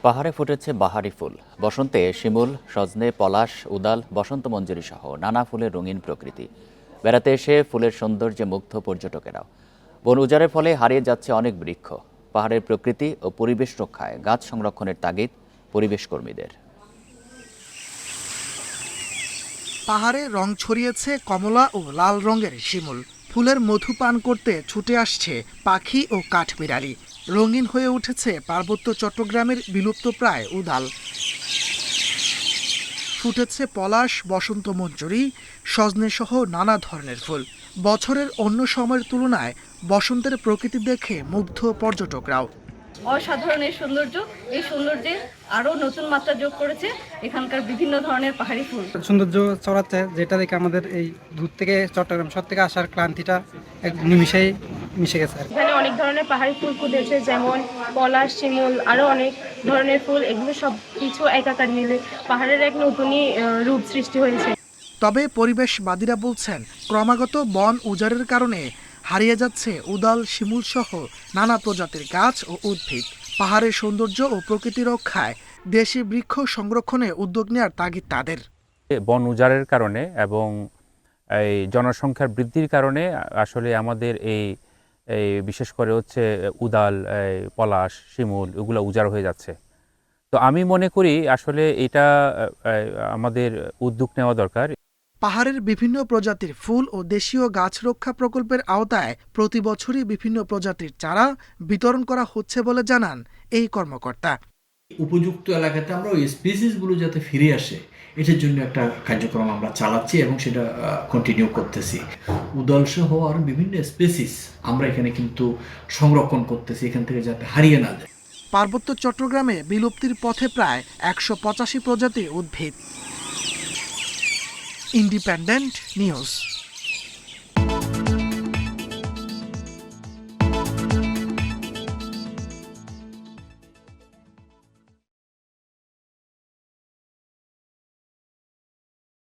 পাহাড়ে ফুটেছে বাহারি ফুল। বসন্তে শিমুল, সজনে, পলাশ, উদাল, বসন্ত মঞ্জুরি সহ নানা ফুলের রঙিন প্রকৃতি। বেড়াতে এসে ফুলের সৌন্দর্যে মুগ্ধ পর্যটকেরাও। বন উজাড়ের ফলে হারিয়ে যাচ্ছে অনেক বৃক্ষ। পাহাড়ের প্রকৃতি ও পরিবেশ রক্ষায় গাছ সংরক্ষণের তাগিদ পরিবেশ কর্মীদের। পাহাড়ে রং ছড়িয়েছে কমলা ও লাল রঙের শিমুল। ফুলের মধু পান করতে ছুটে আসছে পাখি ও কাঠবিড়ালি। রঙিন হয়ে উঠেছে পার্বত্য চট্টগ্রামের বিলুপ্তপ্রায় উদাল। ফুটেছে পলাশ, বসন্ত মঞ্জুরি, সজনে সহ নানা ধরনের ফুল। বছরের অন্য সময়ের তুলনায় বসন্তের প্রকৃতি দেখে মুগ্ধ পর্যটকরাও। অসাধারণ এই সৌন্দর্যে আরো নতুন মাত্রা যোগ করেছে এখানকার বিভিন্ন ধরনের পাহাড়ি ফুল। সৌন্দর্য ছড়াচ্ছে, যেটা দেখে আমাদের এই দূর থেকে চট্টগ্রাম শহর থেকে আসার ক্লান্তিটা এক নিমিষেই মিশে গেছে। এখানে অনেক ধরনের পাহাড়ি ফুল ফুটেছে, যেমন পলাশ, শিমুল, আরো অনেক ধরনের ফুল। এগুলো সব কিছু একাকার মিলে পাহাড়ের এক নতুনই রূপ সৃষ্টি হয়েছে। তবে পরিবেশবাদীরা বলছেন, ক্রমাগত বন উজাড়ের কারণে হারিয়ে যাচ্ছে উদাল, শিমুল সহ নানা প্রজাতির গাছ ও উদ্ভিদ। পাহাড়ের সৌন্দর্য ও প্রকৃতি রক্ষায় দেশি বৃক্ষ সংরক্ষণে উদ্যোগ নেওয়ার তাগিদ তাদের। বন উজাড়ের কারণে এবং এই জনসংখ্যার বৃদ্ধির কারণে আসলে আমাদের এই বিশেষ করে হচ্ছে উদাল, পলাশ, শিমুল এগুলো উজাড় হয়ে যাচ্ছে। তো আমি মনে করি আসলে এটা আমাদের উদ্যোগ নেওয়া দরকার। পাহাড়ের বিভিন্ন প্রজাতির ফুল ও দেশীয় গাছ রক্ষা প্রকল্পের আওতায় প্রতি বছরই বিভিন্ন প্রজাতির চারা বিতরণ করা হচ্ছে বলে জানান এই কর্মকর্তা। উপযুক্ত এলাকাতে আমরা ওই স্পিসিসগুলো যাতে ফিরে আসে, এটার জন্য একটা কার্যক্রম আমরা চালাচ্ছি এবং সেটা কন্টিনিউ করতেছি। উদাল সহ আর বিভিন্ন স্পিসিস আমরা এখানে কিন্তু সংরক্ষণ করতেছি, এখান থেকে যাতে হারিয়ে না যায়। পার্বত্য চট্টগ্রামে বিলুপ্তির পথে প্রায় 185 প্রজাতির উদ্ভিদ। Independent news.